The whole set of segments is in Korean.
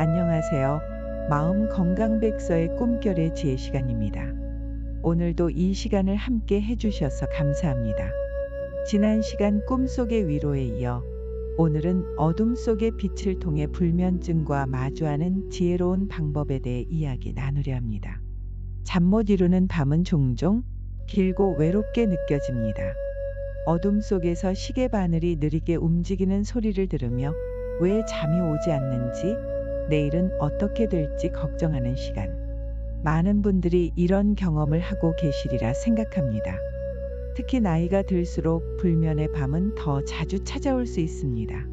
안녕하세요. 마음 건강백서의 꿈결의 지혜 시간입니다. 오늘도 이 시간을 함께 해주셔서 감사합니다. 지난 시간 꿈속의 위로에 이어 오늘은 어둠 속의 빛을 통해 불면증과 마주하는 지혜로운 방법에 대해 이야기 나누려 합니다. 잠 못 이루는 밤은 종종 길고 외롭게 느껴집니다. 어둠 속에서 시계 바늘이 느리게 움직이는 소리를 들으며 왜 잠이 오지 않는지, 내일은 어떻게 될지 걱정하는 시간. 많은 분들이 이런 경험을 하고 계시리라 생각합니다. 특히 나이가 들수록 불면의 밤은 더 자주 찾아올 수 있습니다.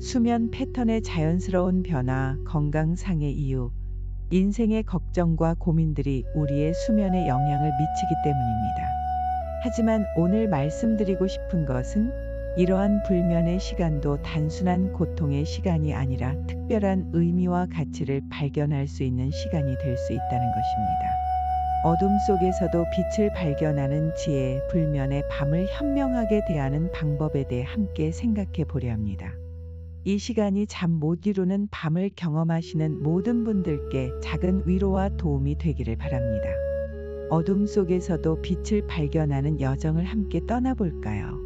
수면 패턴의 자연스러운 변화, 건강상의 이유, 인생의 걱정과 고민들이 우리의 수면에 영향을 미치기 때문입니다. 하지만 오늘 말씀드리고 싶은 것은 이러한 불면의 시간도 단순한 고통의 시간이 아니라 특별한 의미와 가치를 발견할 수 있는 시간이 될 수 있다는 것입니다. 어둠 속에서도 빛을 발견하는 지혜, 불면의 밤을 현명하게 대하는 방법에 대해 함께 생각해 보려 합니다. 이 시간이 잠 못 이루는 밤을 경험하시는 모든 분들께 작은 위로와 도움이 되기를 바랍니다. 어둠 속에서도 빛을 발견하는 여정을 함께 떠나볼까요?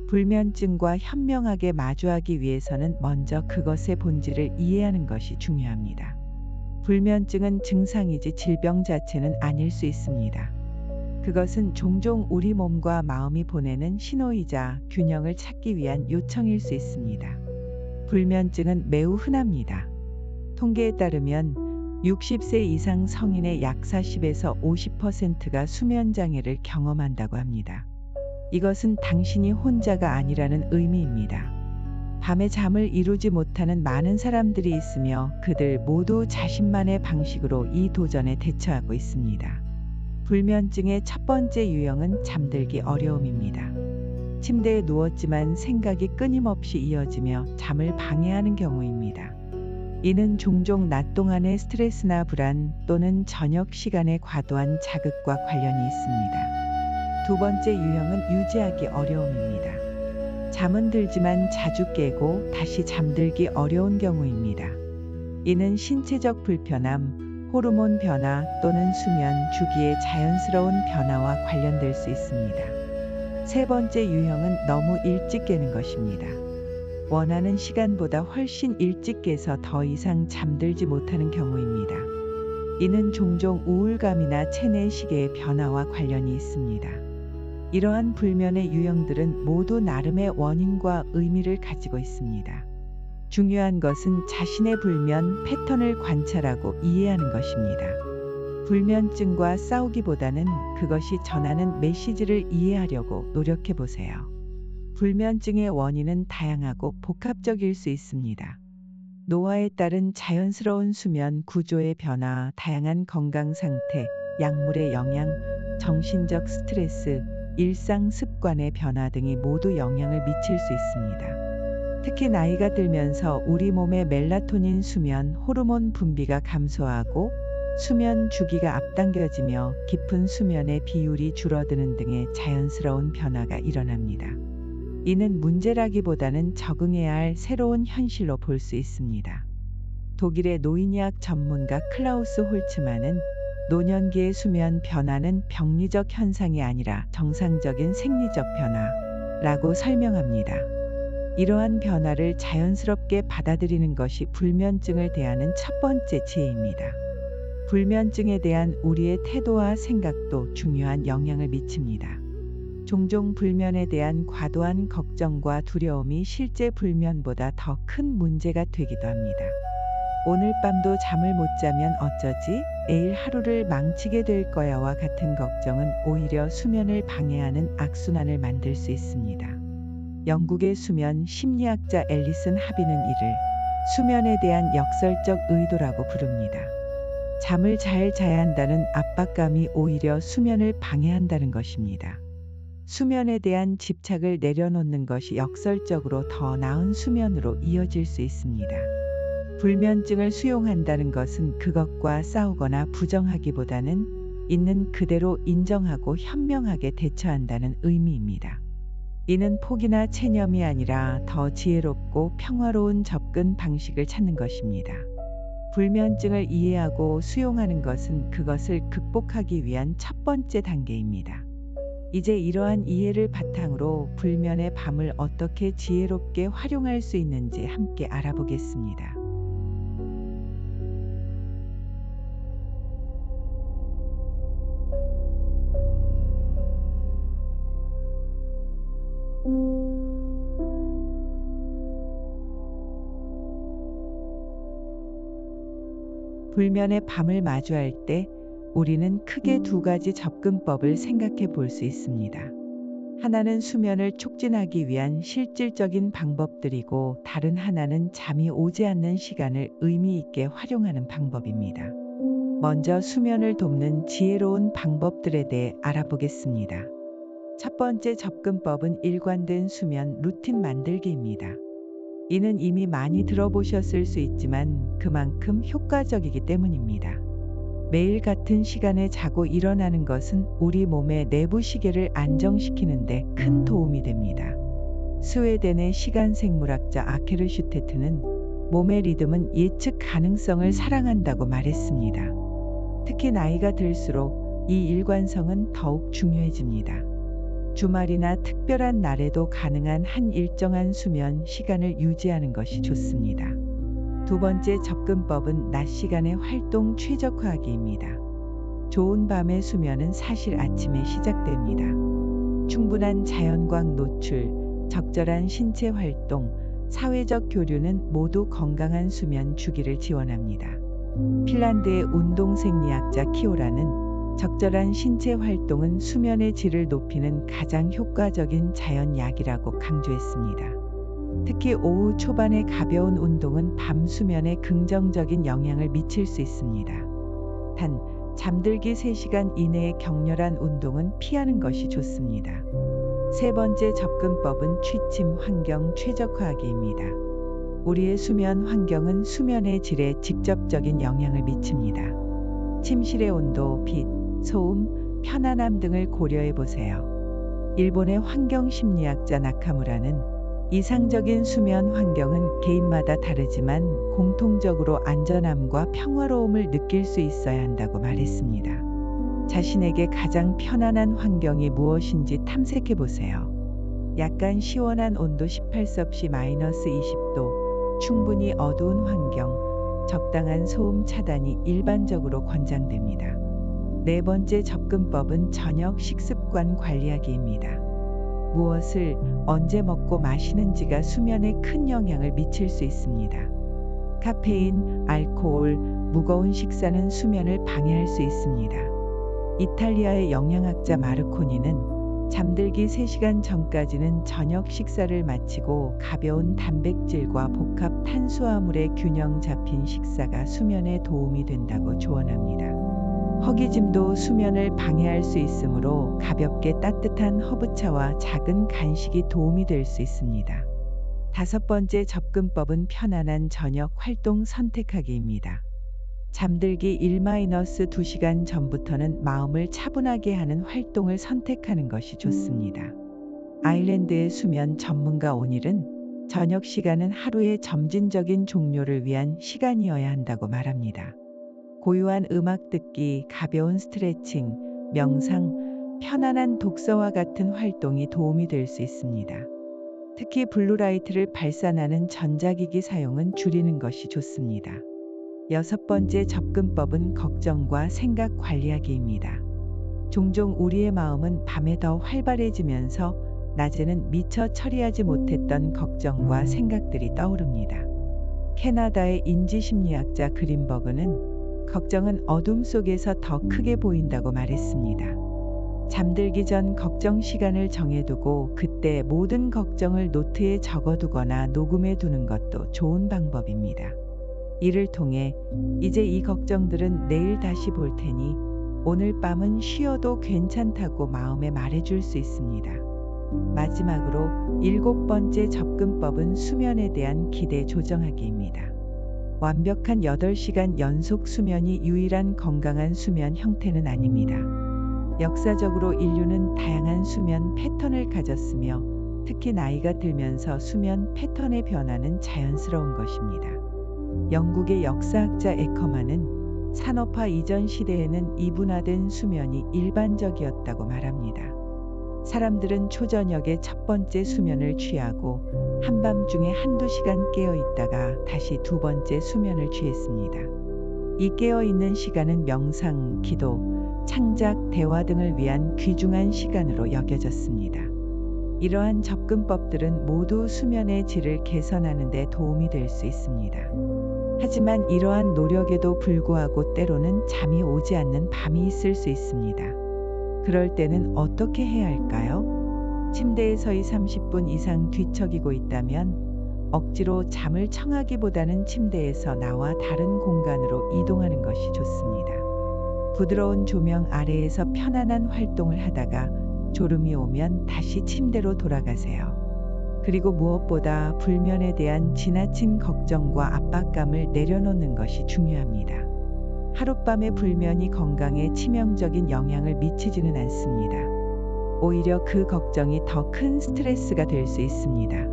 불면증과 현명하게 마주하기 위해서는 먼저 그것의 본질을 이해하는 것이 중요합니다. 불면증은 증상이지 질병 자체는 아닐 수 있습니다. 그것은 종종 우리 몸과 마음이 보내는 신호이자 균형을 찾기 위한 요청일 수 있습니다. 불면증은 매우 흔합니다. 통계에 따르면 60세 이상 성인의 약 40에서 50%가 수면장애를 경험한다고 합니다. 이것은 당신이 혼자가 아니라는 의미입니다. 밤에 잠을 이루지 못하는 많은 사람들이 있으며 그들 모두 자신만의 방식으로 이 도전에 대처하고 있습니다. 불면증의 첫 번째 유형은 잠들기 어려움입니다. 침대에 누웠지만 생각이 끊임없이 이어지며 잠을 방해하는 경우입니다. 이는 종종 낮 동안의 스트레스나 불안 또는 저녁 시간의 과도한 자극과 관련이 있습니다. 두 번째 유형은 유지하기 어려움입니다. 잠은 들지만 자주 깨고 다시 잠들기 어려운 경우입니다. 이는 신체적 불편함, 호르몬 변화 또는 수면 주기의 자연스러운 변화와 관련될 수 있습니다. 세 번째 유형은 너무 일찍 깨는 것입니다. 원하는 시간보다 훨씬 일찍 깨서 더 이상 잠들지 못하는 경우입니다. 이는 종종 우울감이나 체내 시계의 변화와 관련이 있습니다. 이러한 불면의 유형들은 모두 나름의 원인과 의미를 가지고 있습니다. 중요한 것은 자신의 불면 패턴을 관찰하고 이해하는 것입니다. 불면증과 싸우기보다는 그것이 전하는 메시지를 이해하려고 노력해 보세요. 불면증의 원인은 다양하고 복합적일 수 있습니다. 노화에 따른 자연스러운 수면 구조의 변화, 다양한 건강 상태, 약물의 영향, 정신적 스트레스, 일상 습관의 변화 등이 모두 영향을 미칠 수 있습니다. 특히 나이가 들면서 우리 몸의 멜라토닌 수면 호르몬 분비가 감소하고 수면 주기가 앞당겨지며 깊은 수면의 비율이 줄어드는 등의 자연스러운 변화가 일어납니다. 이는 문제라기보다는 적응해야 할 새로운 현실로 볼 수 있습니다. 독일의 노인의학 전문가 클라우스 홀츠만은 노년기의 수면 변화는 병리적 현상이 아니라 정상적인 생리적 변화라고 설명합니다. 이러한 변화를 자연스럽게 받아들이는 것이 불면증을 대하는 첫 번째 지혜입니다. 불면증에 대한 우리의 태도와 생각도 중요한 영향을 미칩니다. 종종 불면에 대한 과도한 걱정과 두려움이 실제 불면보다 더 큰 문제가 되기도 합니다. 오늘 밤도 잠을 못 자면 어쩌지? 내일 하루를 망치게 될 거야와 같은 걱정은 오히려 수면을 방해하는 악순환을 만들 수 있습니다. 영국의 수면 심리학자 앨리슨 하비는 이를 수면에 대한 역설적 의도라고 부릅니다. 잠을 잘 자야 한다는 압박감이 오히려 수면을 방해한다는 것입니다. 수면에 대한 집착을 내려놓는 것이 역설적으로 더 나은 수면으로 이어질 수 있습니다. 불면증을 수용한다는 것은 그것과 싸우거나 부정하기보다는 있는 그대로 인정하고 현명하게 대처한다는 의미입니다. 이는 포기나 체념이 아니라 더 지혜롭고 평화로운 접근 방식을 찾는 것입니다. 불면증을 이해하고 수용하는 것은 그것을 극복하기 위한 첫 번째 단계입니다. 이제 이러한 이해를 바탕으로 불면의 밤을 어떻게 지혜롭게 활용할 수 있는지 함께 알아보겠습니다. 불면의 밤을 마주할 때 우리는 크게 두 가지 접근법을 생각해 볼 수 있습니다. 하나는 수면을 촉진하기 위한 실질적인 방법들이고 다른 하나는 잠이 오지 않는 시간을 의미 있게 활용하는 방법입니다. 먼저 수면을 돕는 지혜로운 방법들에 대해 알아보겠습니다. 첫 번째 접근법은 일관된 수면 루틴 만들기입니다. 이는 이미 많이 들어보셨을 수 있지만 그만큼 효과적이기 때문입니다. 매일 같은 시간에 자고 일어나는 것은 우리 몸의 내부 시계를 안정시키는 데 큰 도움이 됩니다. 스웨덴의 시간 생물학자 아케르 슈테트는 몸의 리듬은 예측 가능성을 사랑한다고 말했습니다. 특히 나이가 들수록 이 일관성은 더욱 중요해집니다. 주말이나 특별한 날에도 가능한 한 일정한 수면 시간을 유지하는 것이 좋습니다. 두 번째 접근법은 낮 시간의 활동 최적화하기입니다. 좋은 밤의 수면은 사실 아침에 시작됩니다. 충분한 자연광 노출, 적절한 신체 활동, 사회적 교류는 모두 건강한 수면 주기를 지원합니다. 핀란드의 운동 생리학자 키오라는 적절한 신체 활동은 수면의 질을 높이는 가장 효과적인 자연약이라고 강조했습니다. 특히 오후 초반의 가벼운 운동은 밤 수면에 긍정적인 영향을 미칠 수 있습니다. 단, 잠들기 3시간 이내의 격렬한 운동은 피하는 것이 좋습니다. 세 번째 접근법은 취침 환경 최적화하기입니다. 우리의 수면 환경은 수면의 질에 직접적인 영향을 미칩니다. 침실의 온도, 빛, 소음, 편안함 등을 고려해 보세요. 일본의 환경심리학자 나카무라는 이상적인 수면 환경은 개인마다 다르지만 공통적으로 안전함과 평화로움을 느낄 수 있어야 한다고 말했습니다. 자신에게 가장 편안한 환경이 무엇인지 탐색해 보세요. 약간 시원한 온도 18섭씨-20도, 충분히 어두운 환경, 적당한 소음 차단이 일반적으로 권장됩니다. 네 번째 접근법은 저녁 식습관 관리하기입니다. 무엇을 언제 먹고 마시는지가 수면에 큰 영향을 미칠 수 있습니다. 카페인, 알코올, 무거운 식사는 수면을 방해할 수 있습니다. 이탈리아의 영양학자 마르코니는 잠들기 3시간 전까지는 저녁 식사를 마치고 가벼운 단백질과 복합 탄수화물의 균형 잡힌 식사가 수면에 도움이 된다고 조언합니다. 허기짐도 수면을 방해할 수 있으므로 가볍게 따뜻한 허브차와 작은 간식이 도움이 될 수 있습니다. 다섯 번째 접근법은 편안한 저녁 활동 선택하기입니다. 잠들기 1-2시간 전부터는 마음을 차분하게 하는 활동을 선택하는 것이 좋습니다. 아일랜드의 수면 전문가 오닐은 저녁 시간은 하루의 점진적인 종료를 위한 시간이어야 한다고 말합니다. 고요한 음악 듣기, 가벼운 스트레칭, 명상, 편안한 독서와 같은 활동이 도움이 될 수 있습니다. 특히 블루라이트를 발산하는 전자기기 사용은 줄이는 것이 좋습니다. 여섯 번째 접근법은 걱정과 생각 관리하기입니다. 종종 우리의 마음은 밤에 더 활발해지면서 낮에는 미처 처리하지 못했던 걱정과 생각들이 떠오릅니다. 캐나다의 인지심리학자 그린버그는 걱정은 어둠 속에서 더 크게 보인다고 말했습니다. 잠들기 전 걱정 시간을 정해두고 그때 모든 걱정을 노트에 적어두거나 녹음해 두는 것도 좋은 방법입니다. 이를 통해 이제 이 걱정들은 내일 다시 볼 테니 오늘 밤은 쉬어도 괜찮다고 마음에 말해줄 수 있습니다. 마지막으로 7번째 접근법은 수면에 대한 기대 조정하기입니다. 완벽한 8시간 연속 수면이 유일한 건강한 수면 형태는 아닙니다. 역사적으로 인류는 다양한 수면 패턴을 가졌으며 특히 나이가 들면서 수면 패턴의 변화는 자연스러운 것입니다. 영국의 역사학자 에커만은 산업화 이전 시대에는 이분화된 수면이 일반적이었다고 말합니다. 사람들은 초저녁에 첫 번째 수면을 취하고 한밤중에 한두 시간 깨어 있다가 다시 두 번째 수면을 취했습니다. 이 깨어 있는 시간은 명상, 기도, 창작, 대화 등을 위한 귀중한 시간으로 여겨졌습니다. 이러한 접근법들은 모두 수면의 질을 개선하는 데 도움이 될 수 있습니다. 하지만 이러한 노력에도 불구하고 때로는 잠이 오지 않는 밤이 있을 수 있습니다. 그럴 때는 어떻게 해야 할까요? 침대에서 30분 이상 뒤척이고 있다면 억지로 잠을 청하기보다는 침대에서 나와 다른 공간으로 이동하는 것이 좋습니다. 부드러운 조명 아래에서 편안한 활동을 하다가 졸음이 오면 다시 침대로 돌아가세요. 그리고 무엇보다 불면에 대한 지나친 걱정과 압박감을 내려놓는 것이 중요합니다. 하룻밤의 불면이 건강에 치명적인 영향을 미치지는 않습니다. 오히려 그 걱정이 더 큰 스트레스가 될 수 있습니다.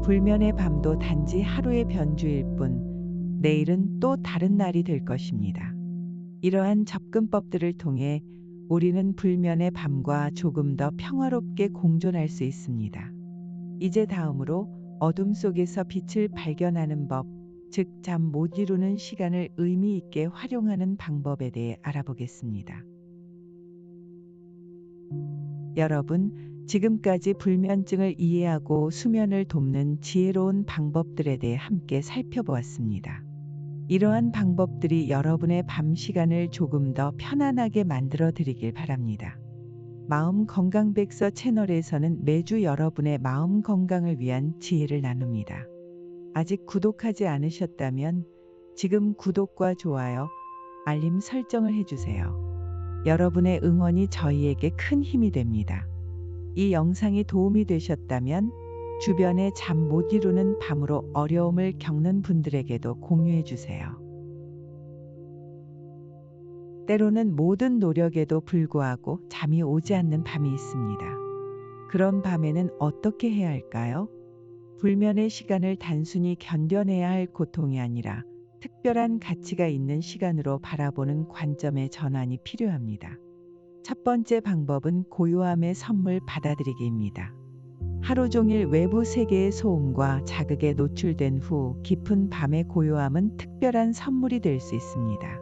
불면의 밤도 단지 하루의 변주일 뿐, 내일은 또 다른 날이 될 것입니다. 이러한 접근법들을 통해 우리는 불면의 밤과 조금 더 평화롭게 공존할 수 있습니다. 이제 다음으로 어둠 속에서 빛을 발견하는 법, 즉 잠 못 이루는 시간을 의미 있게 활용하는 방법에 대해 알아보겠습니다. 여러분, 지금까지 불면증을 이해하고 수면을 돕는 지혜로운 방법들에 대해 함께 살펴보았습니다. 이러한 방법들이 여러분의 밤 시간을 조금 더 편안하게 만들어 드리길 바랍니다. 마음 건강 백서 채널에서는 매주 여러분의 마음 건강을 위한 지혜를 나눕니다. 아직 구독하지 않으셨다면 지금 구독과 좋아요, 알림 설정을 해주세요. 여러분의 응원이 저희에게 큰 힘이 됩니다. 이 영상이 도움이 되셨다면 주변에 잠 못 이루는 밤으로 어려움을 겪는 분들에게도 공유해 주세요. 때로는 모든 노력에도 불구하고 잠이 오지 않는 밤이 있습니다. 그런 밤에는 어떻게 해야 할까요? 불면의 시간을 단순히 견뎌내야 할 고통이 아니라 특별한 가치가 있는 시간으로 바라보는 관점의 전환이 필요합니다. 첫 번째 방법은 고요함의 선물 받아들이기입니다. 하루 종일 외부 세계의 소음과 자극에 노출된 후 깊은 밤의 고요함은 특별한 선물이 될 수 있습니다.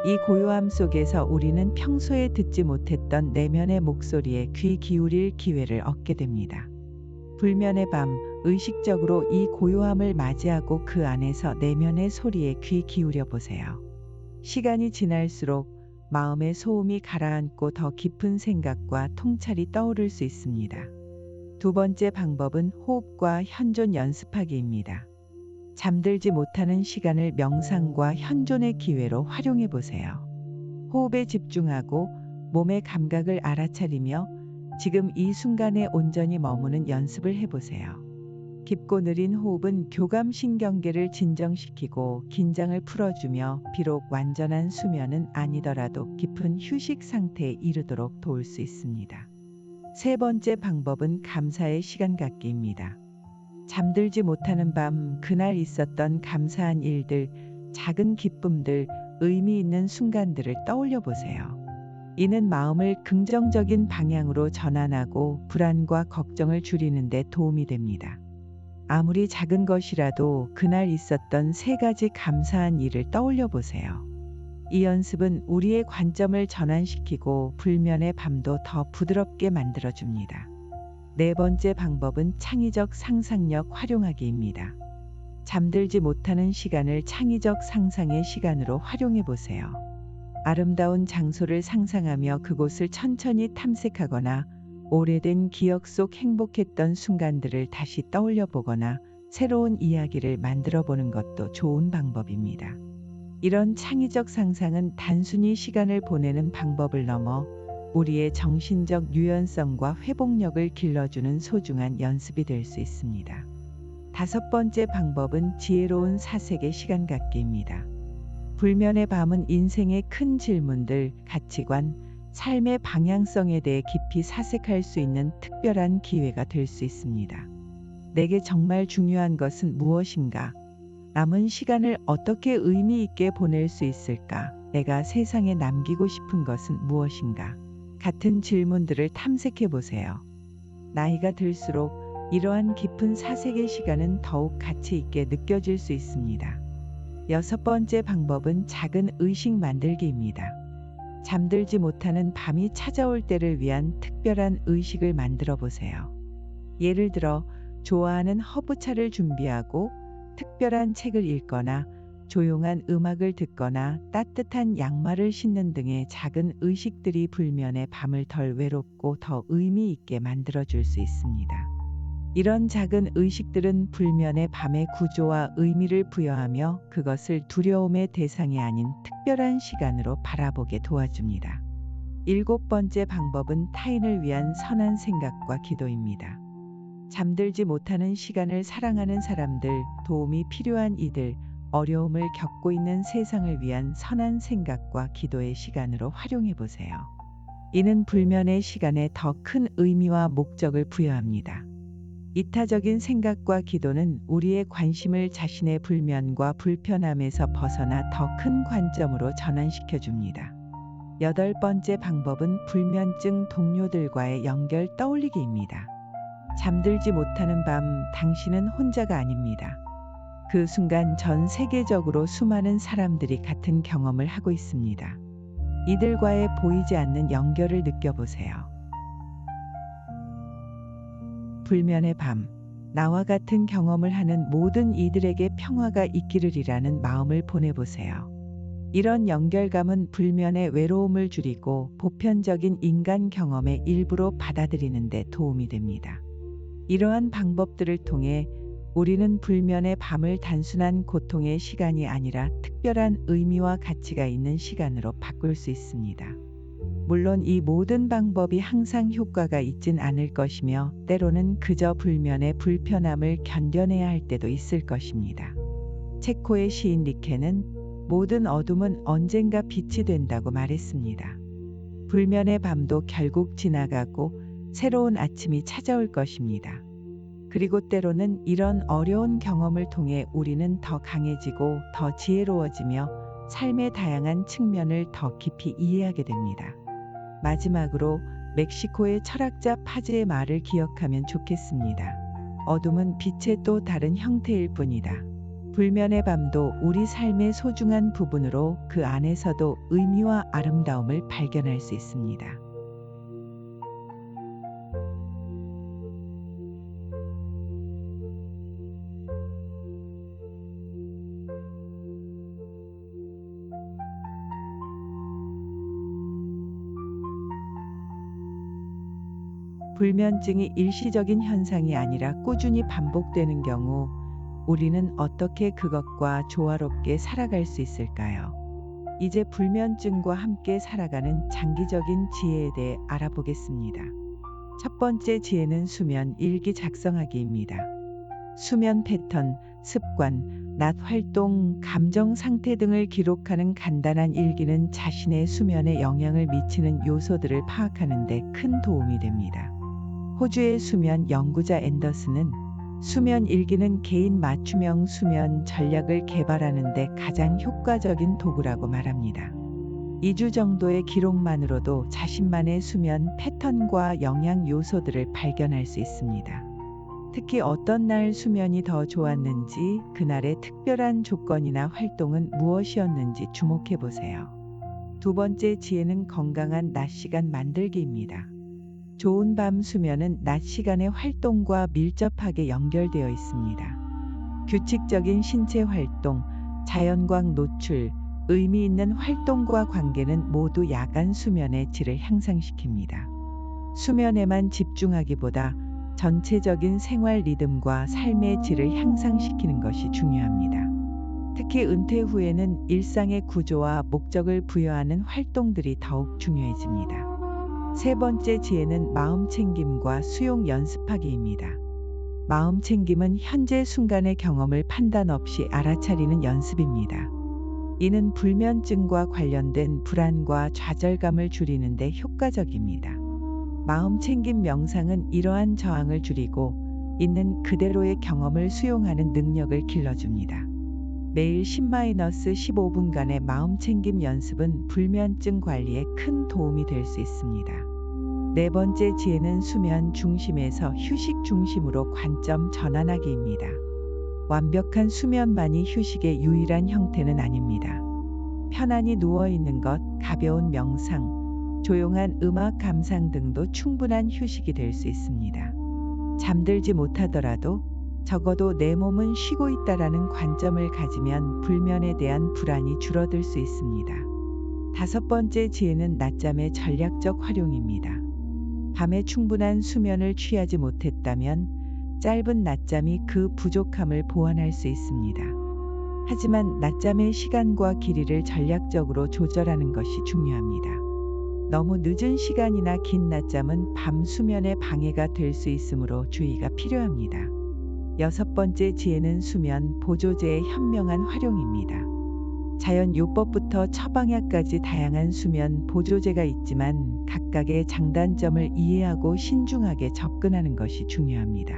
이 고요함 속에서 우리는 평소에 듣지 못했던 내면의 목소리에 귀 기울일 기회를 얻게 됩니다. 불면의 밤, 의식적으로 이 고요함을 맞이하고 그 안에서 내면의 소리에 귀 기울여 보세요. 시간이 지날수록 마음의 소음이 가라앉고 더 깊은 생각과 통찰이 떠오를 수 있습니다. 두 번째 방법은 호흡과 현존 연습하기입니다. 잠들지 못하는 시간을 명상과 현존의 기회로 활용해 보세요. 호흡에 집중하고 몸의 감각을 알아차리며 지금 이 순간에 온전히 머무는 연습을 해보세요. 깊고 느린 호흡은 교감신경계를 진정시키고 긴장을 풀어주며 비록 완전한 수면은 아니더라도 깊은 휴식 상태에 이르도록 도울 수 있습니다. 세 번째 방법은 감사의 시간 갖기입니다. 잠들지 못하는 밤, 그날 있었던 감사한 일들, 작은 기쁨들, 의미 있는 순간들을 떠올려 보세요. 이는 마음을 긍정적인 방향으로 전환하고 불안과 걱정을 줄이는 데 도움이 됩니다. 아무리 작은 것이라도 그날 있었던 세 가지 감사한 일을 떠올려 보세요. 이 연습은 우리의 관점을 전환시키고 불면의 밤도 더 부드럽게 만들어줍니다. 네 번째 방법은 창의적 상상력 활용하기입니다. 잠들지 못하는 시간을 창의적 상상의 시간으로 활용해 보세요. 아름다운 장소를 상상하며 그곳을 천천히 탐색하거나 오래된 기억 속 행복했던 순간들을 다시 떠올려 보거나 새로운 이야기를 만들어 보는 것도 좋은 방법입니다. 이런 창의적 상상은 단순히 시간을 보내는 방법을 넘어 우리의 정신적 유연성과 회복력을 길러주는 소중한 연습이 될 수 있습니다. 다섯 번째 방법은 지혜로운 사색의 시간 갖기입니다. 불면의 밤은 인생의 큰 질문들, 가치관, 삶의 방향성에 대해 깊이 사색할 수 있는 특별한 기회가 될 수 있습니다. 내게 정말 중요한 것은 무엇인가? 남은 시간을 어떻게 의미 있게 보낼 수 있을까? 내가 세상에 남기고 싶은 것은 무엇인가? 같은 질문들을 탐색해 보세요. 나이가 들수록 이러한 깊은 사색의 시간은 더욱 가치 있게 느껴질 수 있습니다. 6번째 방법은 작은 의식 만들기입니다. 잠들지 못하는 밤이 찾아올 때를 위한 특별한 의식을 만들어 보세요. 예를 들어 좋아하는 허브차를 준비하고 특별한 책을 읽거나 조용한 음악을 듣거나 따뜻한 양말을 신는 등의 작은 의식들이 불면의 밤을 덜 외롭고 더 의미 있게 만들어줄 수 있습니다. 이런 작은 의식들은 불면의 밤의 구조와 의미를 부여하며 그것을 두려움의 대상이 아닌 특별한 시간으로 바라보게 도와줍니다. 7번째 방법은 타인을 위한 선한 생각과 기도입니다. 잠들지 못하는 시간을 사랑하는 사람들, 도움이 필요한 이들, 어려움을 겪고 있는 세상을 위한 선한 생각과 기도의 시간으로 활용해 보세요. 이는 불면의 시간에 더 큰 의미와 목적을 부여합니다. 이타적인 생각과 기도는 우리의 관심을 자신의 불면과 불편함에서 벗어나 더 큰 관점으로 전환시켜 줍니다. 8번째 방법은 불면증 동료들과의 연결 떠올리기입니다. 잠들지 못하는 밤, 당신은 혼자가 아닙니다. 그 순간 전 세계적으로 수많은 사람들이 같은 경험을 하고 있습니다. 이들과의 보이지 않는 연결을 느껴보세요. 불면의 밤, 나와 같은 경험을 하는 모든 이들에게 평화가 있기를이라는 마음을 보내보세요. 이런 연결감은 불면의 외로움을 줄이고 보편적인 인간 경험의 일부로 받아들이는 데 도움이 됩니다. 이러한 방법들을 통해 우리는 불면의 밤을 단순한 고통의 시간이 아니라 특별한 의미와 가치가 있는 시간으로 바꿀 수 있습니다. 물론 이 모든 방법이 항상 효과가 있진 않을 것이며 때로는 그저 불면의 불편함을 견뎌내야 할 때도 있을 것입니다. 체코의 시인 리케는 모든 어둠은 언젠가 빛이 된다고 말했습니다. 불면의 밤도 결국 지나가고 새로운 아침이 찾아올 것입니다. 그리고 때로는 이런 어려운 경험을 통해 우리는 더 강해지고 더 지혜로워지며 삶의 다양한 측면을 더 깊이 이해하게 됩니다. 마지막으로 멕시코의 철학자 파즈의 말을 기억하면 좋겠습니다. 어둠은 빛의 또 다른 형태일 뿐이다. 불면의 밤도 우리 삶의 소중한 부분으로 그 안에서도 의미와 아름다움을 발견할 수 있습니다. 불면증이 일시적인 현상이 아니라 꾸준히 반복되는 경우 우리는 어떻게 그것과 조화롭게 살아갈 수 있을까요? 이제 불면증과 함께 살아가는 장기적인 지혜에 대해 알아보겠습니다. 첫 번째 지혜는 수면 일기 작성하기입니다. 수면 패턴, 습관, 낮 활동, 감정 상태 등을 기록하는 간단한 일기는 자신의 수면에 영향을 미치는 요소들을 파악하는 데 큰 도움이 됩니다. 호주의 수면 연구자 앤더슨은 수면 일기는 개인 맞춤형 수면 전략을 개발하는 데 가장 효과적인 도구라고 말합니다. 2주 정도의 기록만으로도 자신만의 수면 패턴과 영향 요소들을 발견할 수 있습니다. 특히 어떤 날 수면이 더 좋았는지, 그날의 특별한 조건이나 활동은 무엇이었는지 주목해 보세요. 두 번째 지혜는 건강한 낮 시간 만들기입니다. 좋은 밤 수면은 낮 시간의 활동과 밀접하게 연결되어 있습니다. 규칙적인 신체 활동, 자연광 노출, 의미 있는 활동과 관계는 모두 야간 수면의 질을 향상시킵니다. 수면에만 집중하기보다 전체적인 생활 리듬과 삶의 질을 향상시키는 것이 중요합니다. 특히 은퇴 후에는 일상의 구조와 목적을 부여하는 활동들이 더욱 중요해집니다. 세 번째 지혜는 마음 챙김과 수용 연습하기입니다. 마음 챙김은 현재 순간의 경험을 판단 없이 알아차리는 연습입니다. 이는 불면증과 관련된 불안과 좌절감을 줄이는 데 효과적입니다. 마음 챙김 명상은 이러한 저항을 줄이고 있는 그대로의 경험을 수용하는 능력을 길러줍니다. 매일 10-15분간의 마음 챙김 연습은 불면증 관리에 큰 도움이 될 수 있습니다. 네 번째 지혜는 수면 중심에서 휴식 중심으로 관점 전환하기입니다. 완벽한 수면만이 휴식의 유일한 형태는 아닙니다. 편안히 누워있는 것, 가벼운 명상, 조용한 음악 감상 등도 충분한 휴식이 될 수 있습니다. 잠들지 못하더라도 적어도 내 몸은 쉬고 있다라는 관점을 가지면 불면에 대한 불안이 줄어들 수 있습니다. 다섯 번째 지혜는 낮잠의 전략적 활용입니다. 밤에 충분한 수면을 취하지 못했다면 짧은 낮잠이 그 부족함을 보완할 수 있습니다. 하지만 낮잠의 시간과 길이를 전략적으로 조절하는 것이 중요합니다. 너무 늦은 시간이나 긴 낮잠은 밤 수면에 방해가 될 수 있으므로 주의가 필요합니다. 여섯 번째 지혜는 수면 보조제의 현명한 활용입니다. 자연요법부터 처방약까지 다양한 수면 보조제가 있지만 각각의 장단점을 이해하고 신중하게 접근하는 것이 중요합니다.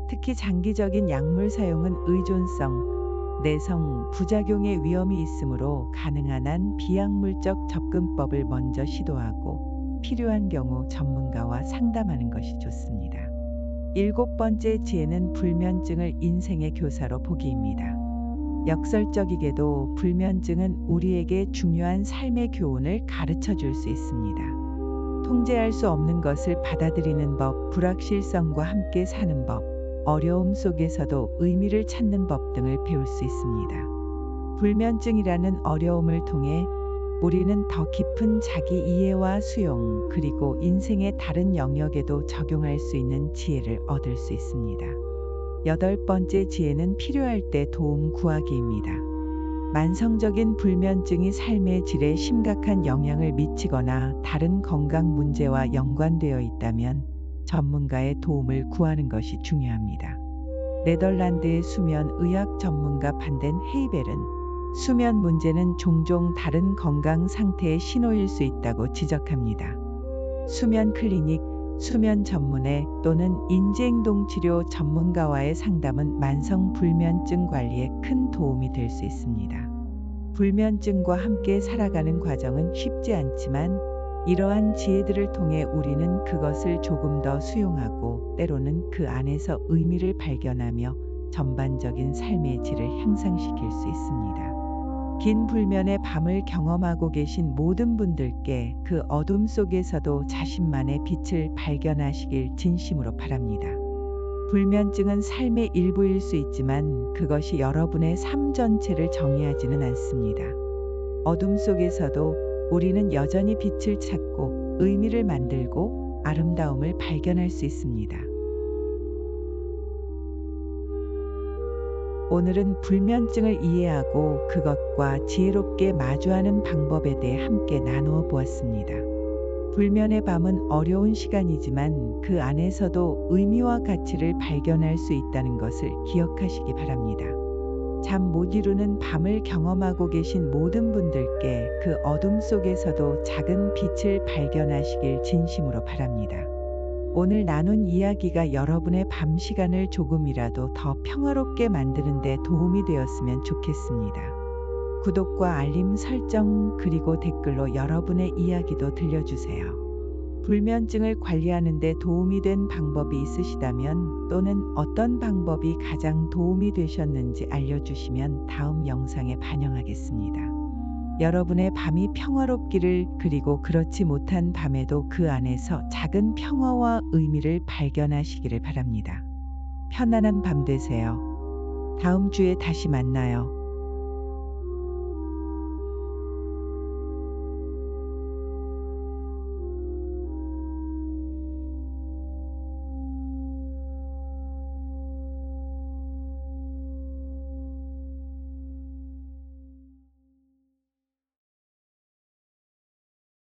특히 장기적인 약물 사용은 의존성, 내성, 부작용의 위험이 있으므로 가능한 한 비약물적 접근법을 먼저 시도하고 필요한 경우 전문가와 상담하는 것이 좋습니다. 일곱 번째 지혜는 불면증을 인생의 교사로 보기입니다. 역설적이게도 불면증은 우리에게 중요한 삶의 교훈을 가르쳐 줄 수 있습니다. 통제할 수 없는 것을 받아들이는 법, 불확실성과 함께 사는 법, 어려움 속에서도 의미를 찾는 법 등을 배울 수 있습니다. 불면증이라는 어려움을 통해 우리는 더 깊은 자기 이해와 수용, 그리고 인생의 다른 영역에도 적용할 수 있는 지혜를 얻을 수 있습니다. 여덟 번째 지혜는 필요할 때 도움 구하기입니다. 만성적인 불면증이 삶의 질에 심각한 영향을 미치거나 다른 건강 문제와 연관되어 있다면 전문가의 도움을 구하는 것이 중요합니다. 네덜란드의 수면 의학 전문가 반덴 헤이벨은 수면 문제는 종종 다른 건강 상태의 신호일 수 있다고 지적합니다. 수면 클리닉, 수면 전문의 또는 인지행동 치료 전문가와의 상담은 만성 불면증 관리에 큰 도움이 될 수 있습니다. 불면증과 함께 살아가는 과정은 쉽지 않지만 이러한 지혜들을 통해 우리는 그것을 조금 더 수용하고 때로는 그 안에서 의미를 발견하며 전반적인 삶의 질을 향상시킬 수 있습니다. 긴 불면의 밤을 경험하고 계신 모든 분들께 그 어둠 속에서도 자신만의 빛을 발견하시길 진심으로 바랍니다. 불면증은 삶의 일부일 수 있지만 그것이 여러분의 삶 전체를 정의하지는 않습니다. 어둠 속에서도 우리는 여전히 빛을 찾고 의미를 만들고 아름다움을 발견할 수 있습니다. 오늘은 불면증을 이해하고 그것과 지혜롭게 마주하는 방법에 대해 함께 나누어 보았습니다. 불면의 밤은 어려운 시간이지만 그 안에서도 의미와 가치를 발견할 수 있다는 것을 기억하시기 바랍니다. 잠 못 이루는 밤을 경험하고 계신 모든 분들께 그 어둠 속에서도 작은 빛을 발견하시길 진심으로 바랍니다. 오늘 나눈 이야기가 여러분의 밤 시간을 조금이라도 더 평화롭게 만드는 데 도움이 되었으면 좋겠습니다. 구독과 알림 설정 그리고 댓글로 여러분의 이야기도 들려주세요. 불면증을 관리하는 데 도움이 된 방법이 있으시다면 또는 어떤 방법이 가장 도움이 되셨는지 알려주시면 다음 영상에 반영하겠습니다. 여러분의 밤이 평화롭기를 그리고 그렇지 못한 밤에도 그 안에서 작은 평화와 의미를 발견하시기를 바랍니다. 편안한 밤 되세요. 다음 주에 다시 만나요.